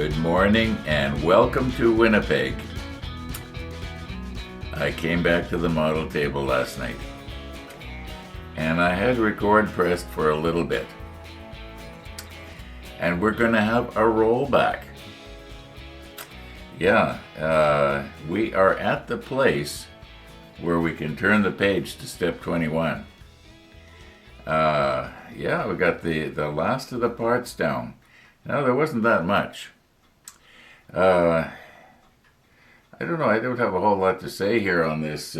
Good morning and welcome to Winnipeg. I came back to the model table last night and I had record pressed for a little bit. And we're going to have a rollback. Yeah, we are at the place where we can turn the page to step 21. Yeah, we got the last of the parts down. Now, there wasn't that much. I don't know, I don't have a whole lot to say here on this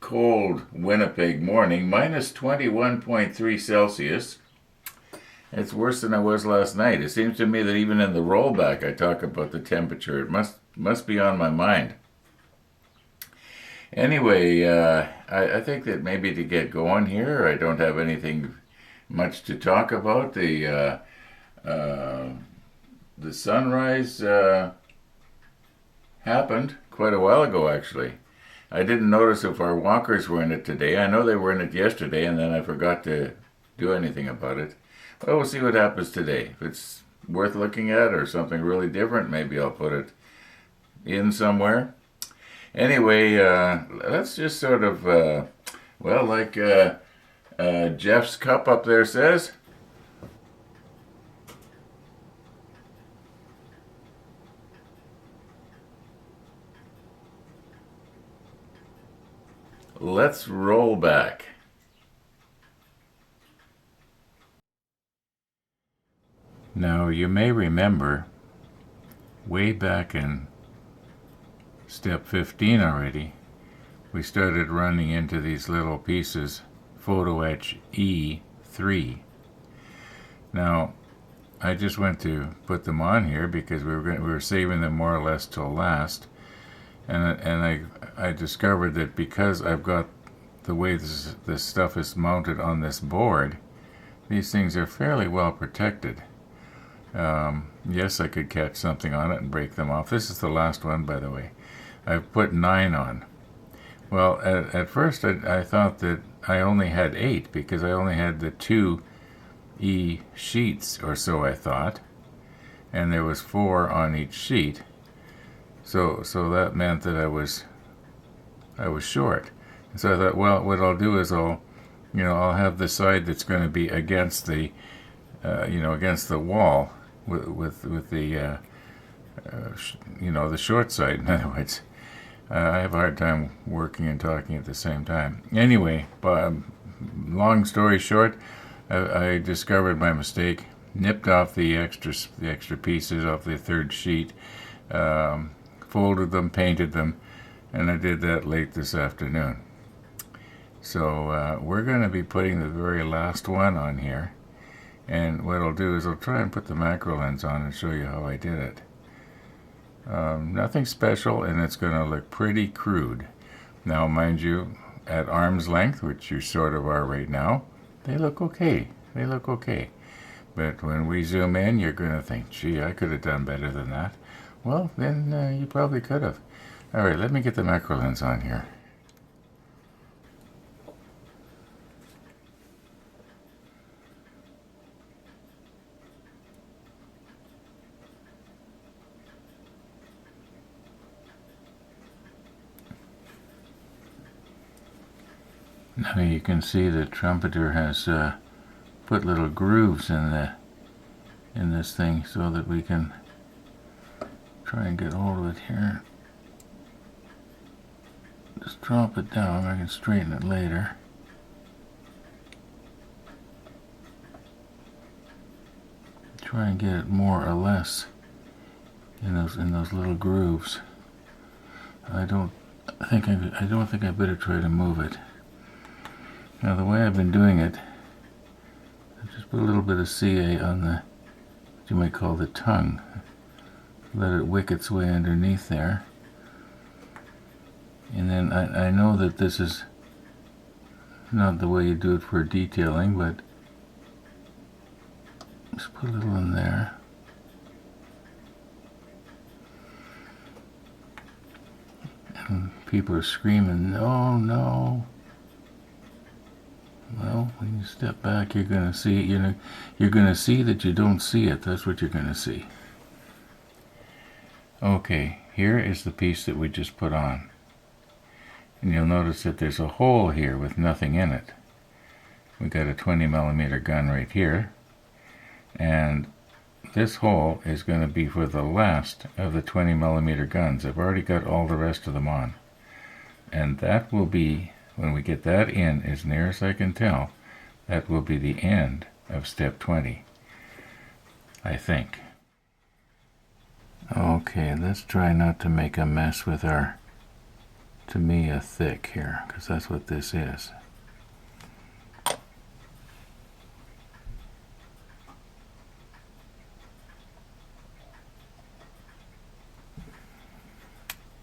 cold Winnipeg morning. Minus 21.3 Celsius. It's worse than it was last night. It seems to me that even in the rollback I talk about the temperature. It must be on my mind. Anyway, I think that maybe to get going here, I don't have anything much to talk about. The sunrise happened quite a while ago, actually. I didn't notice if our walkers were in it today. I know they were in it yesterday, and then I forgot to do anything about it. Well, we'll see what happens today. If it's worth looking at or something really different, maybe I'll put it in somewhere. Anyway, let's just sort of, like Jeff's cup up there says, let's roll back. Now, you may remember way back in step 15 already, we started running into these little pieces, photo etch E3. Now, I just went to put them on here because we were saving them more or less till last. And I discovered that because I've got the way this stuff is mounted on this board, these things are fairly well protected. Yes, I could catch something on it and break them off. This is the last one, by the way. I've put 9 on. Well, at first I thought that I only had 8 because I only had the 2 E sheets or so, I thought. And there was 4 on each sheet. So that meant that I was short. And so I thought, well, what I'll do is I'll have the side that's going to be against the, against the wall with the, the short side. In other words, I have a hard time working and talking at the same time. Anyway, long story short, I discovered my mistake, nipped off the extra pieces off the third sheet. Folded them, painted them, and I did that late this afternoon. So we're going to be putting the very last one on here, and what I'll do is I'll try and put the macro lens on and show you how I did it. Nothing special, and it's going to look pretty crude. Now, mind you, at arm's length, which you sort of are right now, they look okay. But when we zoom in, you're going to think, gee, I could have done better than that. Well, then you probably could have. All right, let me get the macro lens on here. Now you can see the Trumpeter has put little grooves in this thing so that we can try and get hold of it here. Just drop it down. I can straighten it later. Try and get it more or less in those little grooves. I don't think I better try to move it. Now, the way I've been doing it, I just put a little bit of CA on what you might call the tongue. Let it wick its way underneath there. And then I know that this is not the way you do it for detailing, but just put a little in there. And people are screaming, no, no. Well, when you step back, you're going to see it. You're going to see that you don't see it. That's what you're going to see. Okay, here is the piece that we just put on. And you'll notice that there's a hole here with nothing in it. We got a 20mm gun right here. And this hole is going to be for the last of the 20mm guns. I've already got all the rest of them on. And that will be, when we get that in, as near as I can tell, that will be the end of step 20. I think. Okay, let's try not to make a mess with our Tamiya thick here, because that's what this is.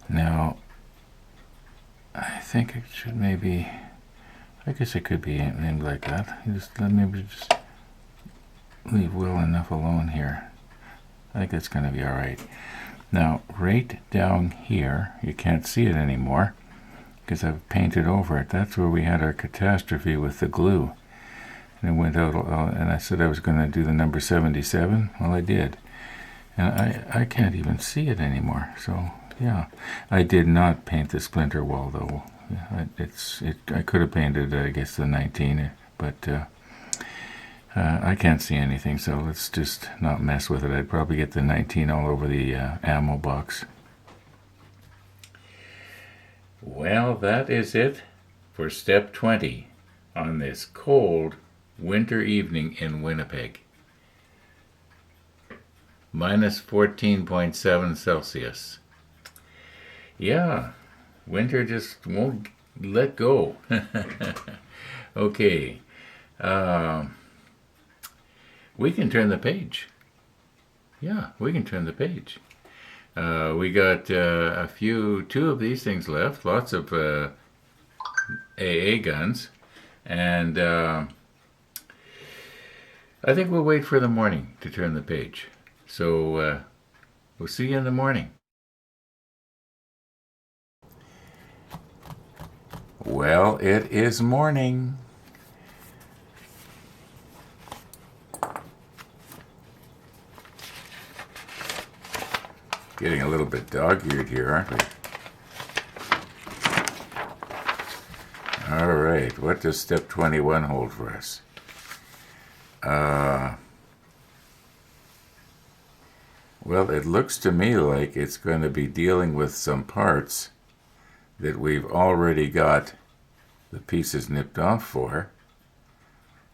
Now, I think it should maybe, I guess it could be named like that. Maybe just leave well enough alone here. I think that's going to be alright. Now, right down here, you can't see it anymore because I've painted over it. That's where we had our catastrophe with the glue. And it went out, and I said I was going to do the number 77. Well, I did. And I can't even see it anymore. So, yeah. I did not paint the splinter wall, though. I could have painted, I guess, the 19, but I can't see anything, so let's just not mess with it. I'd probably get the 19 all over the ammo box. Well, that is it for step 20 on this cold winter evening in Winnipeg. Minus 14.7 Celsius. Yeah, winter just won't let go. Okay. We can turn the page. Yeah, we can turn the page. We got two of these things left, lots of AA guns, and I think we'll wait for the morning to turn the page. So we'll see you in the morning. Well, it is morning. Getting a little bit dog-eared here, aren't we? All right, what does step 21 hold for us? Well, it looks to me like it's going to be dealing with some parts that we've already got the pieces nipped off for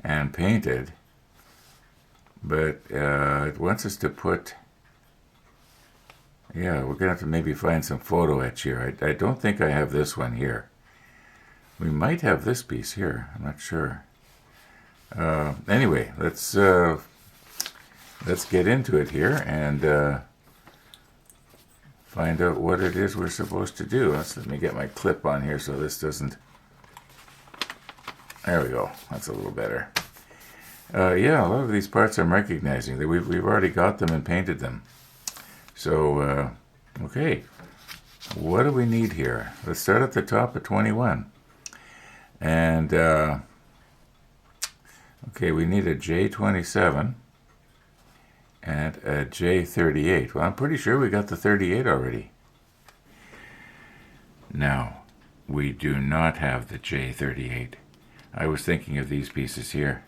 and painted, but it wants us to put, yeah, we're going to have to maybe find some photo etch here. I don't think I have this one here. We might have this piece here, I'm not sure. Anyway, let's get into it here and find out what it is we're supposed to do. Let me get my clip on here so this doesn't... There we go. That's a little better. Yeah, a lot of these parts I'm recognizing. We've already got them and painted them. So, okay. What do we need here? Let's start at the top of 21. And, okay, we need a J27 and a J38. Well, I'm pretty sure we got the 38 already. Now, we do not have the J38. I was thinking of these pieces here.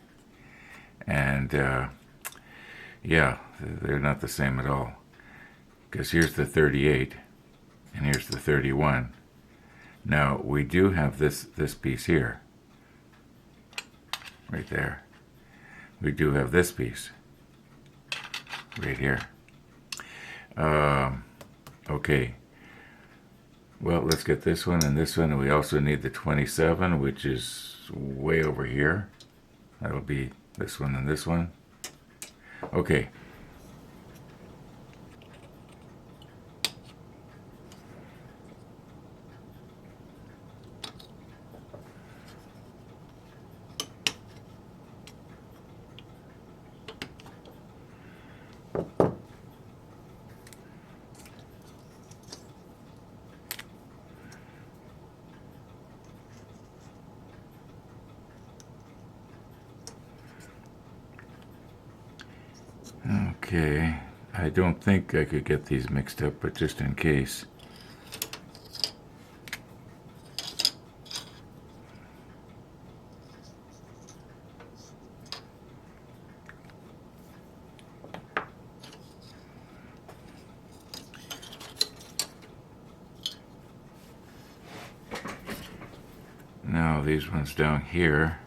And, yeah, they're not the same at all. Because here's the 38, and here's the 31. Now, we do have this piece here. Right there. We do have this piece. Right here. Okay. Well, let's get this one and this one, and we also need the 27, which is way over here. That'll be this one and this one. Okay. Okay, I don't think I could get these mixed up, but just in case. Now these ones down here,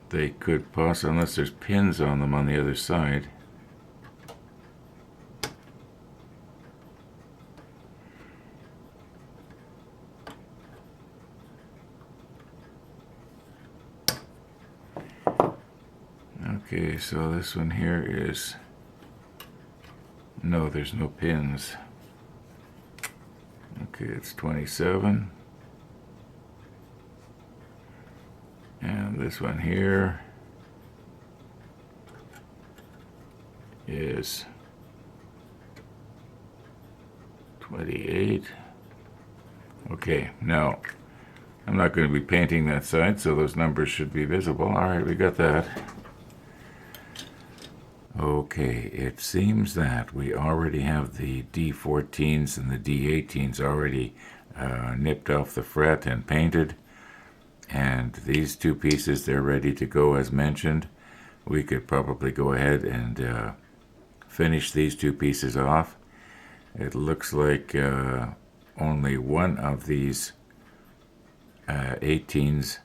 they could possibly, unless there's pins on them on the other side. Okay, so this one here is, no, there's no pins. Okay, it's 27. And this one here is 28. Okay, now I'm not going to be painting that side, so those numbers should be visible. All right, we got that. Okay, it seems that we already have the D14s and the D18s already nipped off the fret and painted. And these two pieces, they're ready to go as mentioned. We could probably go ahead and finish these two pieces off. It looks like only one of these 18s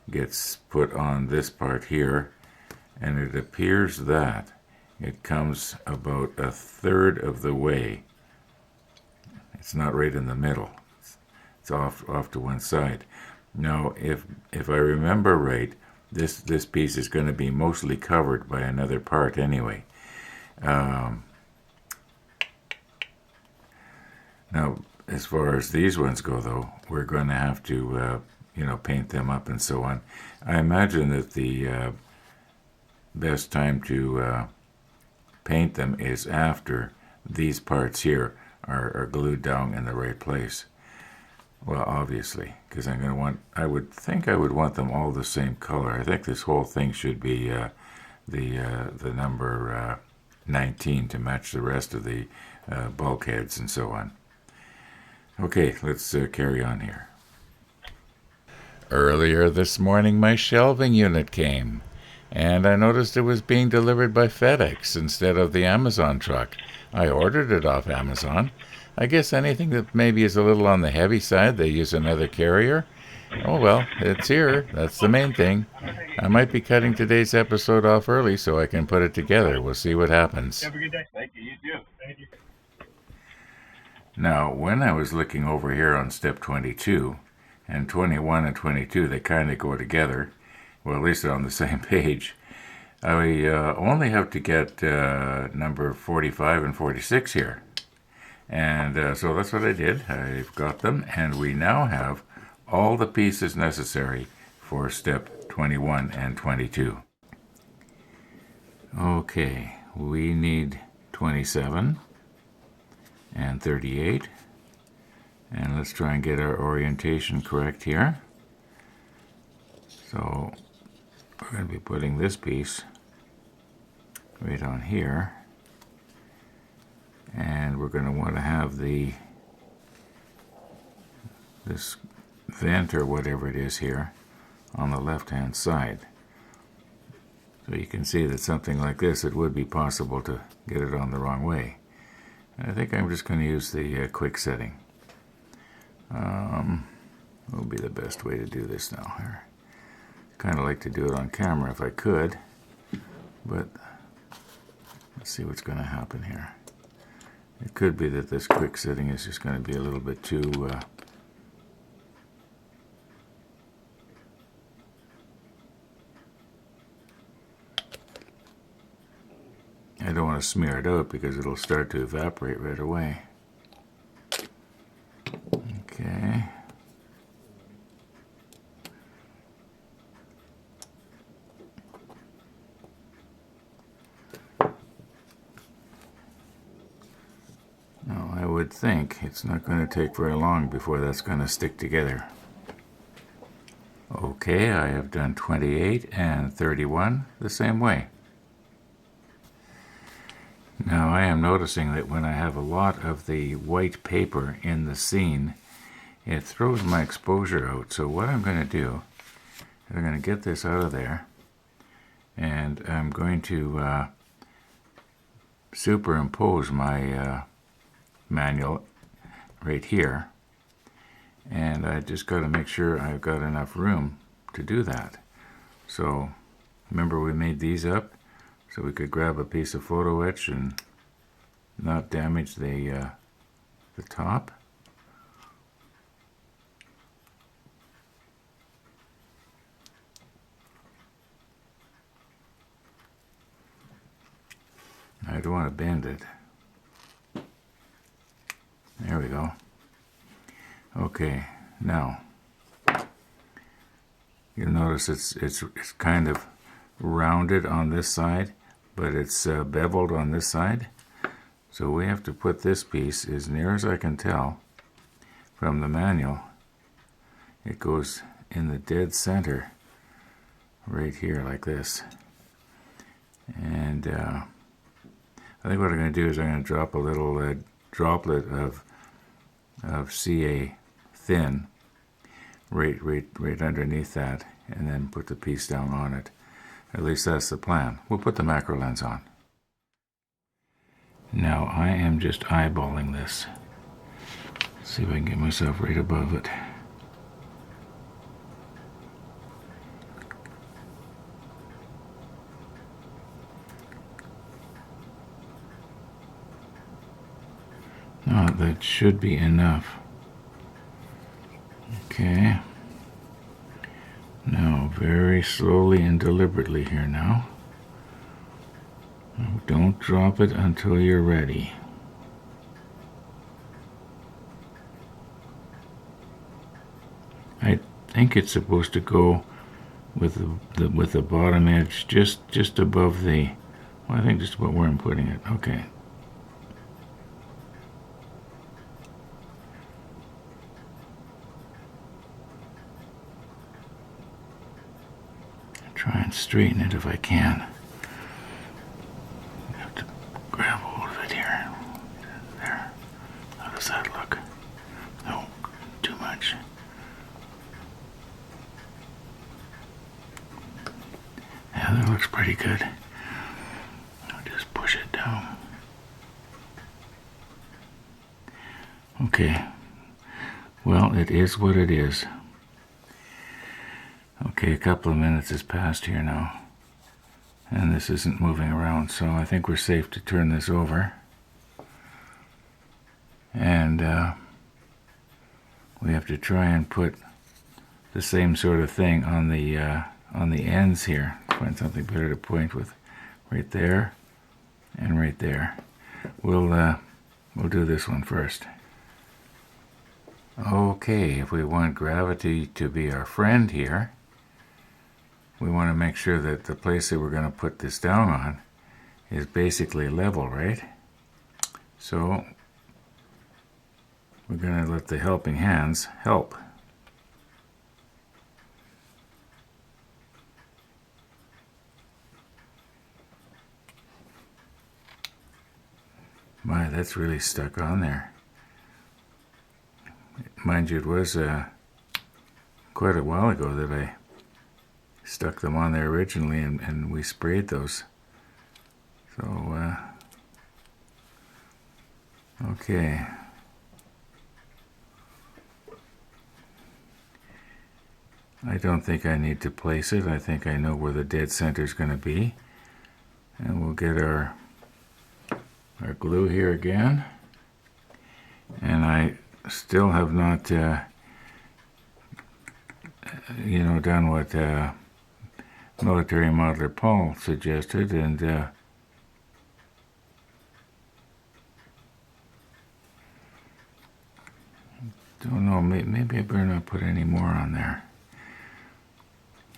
gets put on this part here, and it appears that it comes about a third of the way. It's not right in the middle. It's off to one side. Now, if I remember right, this piece is going to be mostly covered by another part anyway. Now, as far as these ones go, though, we're going to have to, paint them up and so on. I imagine that the best time to paint them is after these parts here are glued down in the right place. Well, obviously, because I would think I would want them all the same color. I think this whole thing should be the number 19 to match the rest of the bulkheads and so on. Okay, let's carry on here. Earlier this morning, my shelving unit came, and I noticed it was being delivered by FedEx instead of the Amazon truck. I ordered it off Amazon. I guess anything that maybe is a little on the heavy side, they use another carrier. Oh well, it's here. That's the main thing. I might be cutting today's episode off early so I can put it together. We'll see what happens. Have a good day. Thank you. You too. Thank you. Now, when I was looking over here on step 22, and 21 and 22, they kind of go together. Well, at least they're on the same page. I only have to get number 45 and 46 here. And so that's what I did. I've got them, and we now have all the pieces necessary for step 21 and 22. Okay, we need 27 and 38. And let's try and get our orientation correct here. So we're going to be putting this piece right on here. And we're going to want to have this vent or whatever it is here on the left-hand side. So you can see that something like this, it would be possible to get it on the wrong way. And I think I'm just going to use the quick setting. Will be the best way to do this now here. Kind of like to do it on camera if I could, but let's see what's going to happen here. It could be that this quick setting is just going to be a little bit too I don't want to smear it out because it'll start to evaporate right away. Okay. Now, I would think it's not going to take very long before that's going to stick together. Okay, I have done 28 and 31 the same way. Now I am noticing that when I have a lot of the white paper in the scene, it throws my exposure out. So what I'm going to do is I'm going to get this out of there, and I'm going to superimpose my manual right here. And I just got to make sure I've got enough room to do that. So remember we made these up so we could grab a piece of photo etch and not damage the top. I don't want to bend it. There we go. Okay, now you'll notice it's kind of rounded on this side, but it's beveled on this side. So we have to put this piece, as near as I can tell from the manual, it goes in the dead center right here like this. And I think what I'm going to do is I'm going to drop a little droplet of CA thin right underneath that, and then put the piece down on it. At least that's the plan. We'll put the macro lens on. Now I am just eyeballing this. See if I can get myself right above it. That should be enough. Okay. Now, very slowly and deliberately here now. Don't drop it until you're ready. I think it's supposed to go with the bottom edge just above the, well, I think just about where I'm putting it. Okay. Try and straighten it if I can. I have to grab hold of it here. There. How does that look? No, too much. Yeah, that looks pretty good. I'll just push it down. Okay. Well, it is what it is. Okay, a couple of minutes has passed here now, and this isn't moving around, so I think we're safe to turn this over. And we have to try and put the same sort of thing on the ends here. Find something better to point with, right there and right there. We'll do this one first. Okay, if we want gravity to be our friend here, we want to make sure that the place that we're going to put this down on is basically level, right? So we're going to let the helping hands help. My, that's really stuck on there. Mind you, it was quite a while ago that I stuck them on there originally, and we sprayed those. So, okay. I don't think I need to place it. I think I know where the dead center is going to be. And we'll get our glue here again. And I still have not, done what military modeler Paul suggested, and don't know, maybe I better not put any more on there.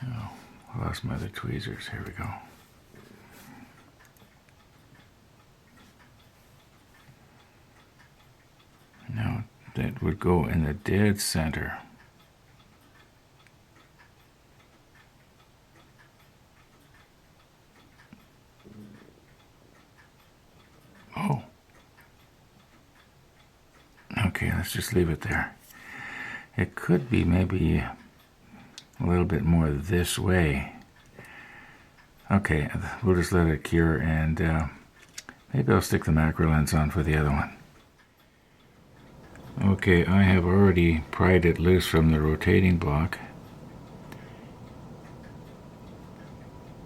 Oh, I lost my other tweezers. Here we go. Now that would go in the dead center. Okay, let's just leave it there. It could be maybe a little bit more this way. Okay, we'll just let it cure, and maybe I'll stick the macro lens on for the other one. Okay, I have already pried it loose from the rotating block.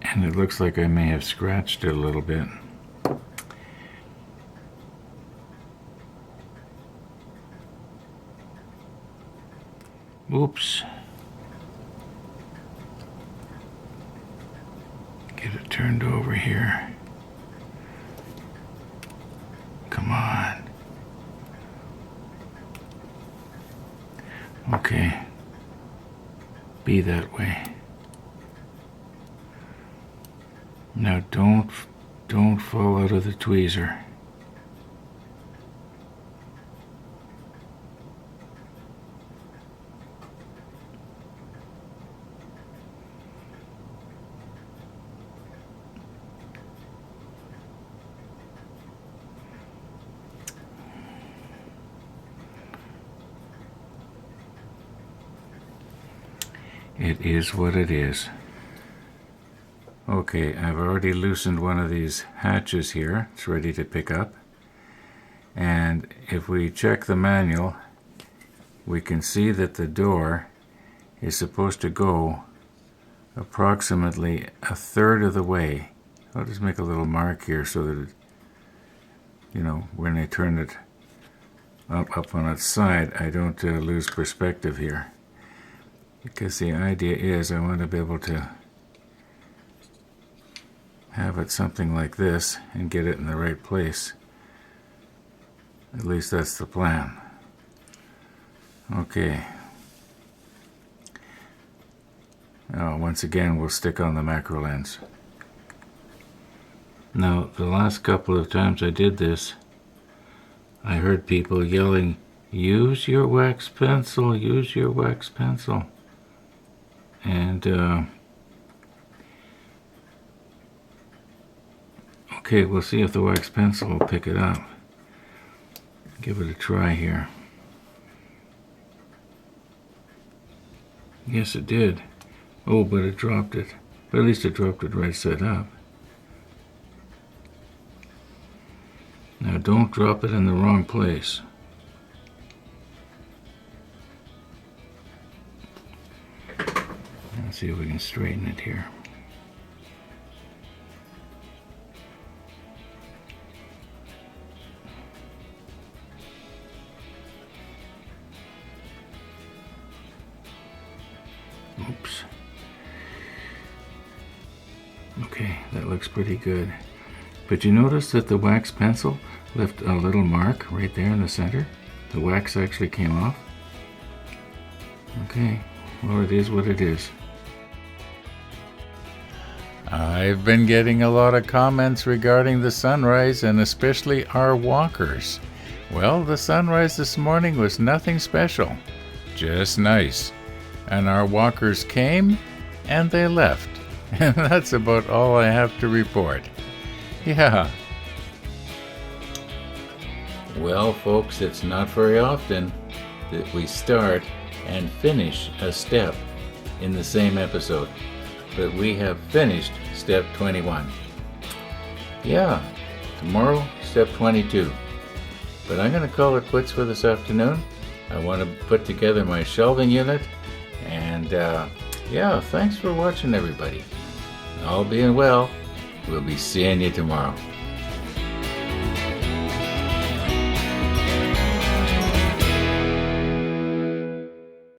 And it looks like I may have scratched it a little bit. Oops. Get it turned over here. Come on. Okay. Be that way. Now don't fall out of the tweezer. It is what it is. Okay, I've already loosened one of these hatches here. It's ready to pick up. And if we check the manual, we can see that the door is supposed to go approximately a third of the way. I'll just make a little mark here so that, when I turn it up on its side, I don't lose perspective here. Because the idea is I want to be able to have it something like this and get it in the right place. At least that's the plan. Okay. Now, once again, we'll stick on the macro lens. Now, the last couple of times I did this, I heard people yelling, "Use your wax pencil, use your wax pencil." And, okay, we'll see if the wax pencil will pick it up. Give it a try here. Yes, it did. Oh, but it dropped it. But at least it dropped it right side up. Now, don't drop it in the wrong place. Let's see if we can straighten it here. Oops. Okay, that looks pretty good. But you notice that the wax pencil left a little mark right there in the center? The wax actually came off. Okay, well, it is what it is. I've been getting a lot of comments regarding the sunrise and especially our walkers. Well, the sunrise this morning was nothing special, just nice. And our walkers came and they left. And that's about all I have to report. Yeah. Well, folks, it's not very often that we start and finish a step in the same episode. But we have finished step 21. Yeah, tomorrow, step 22. But I'm going to call it quits for this afternoon. I want to put together my shelving unit. And yeah, thanks for watching, everybody. All being well, we'll be seeing you tomorrow.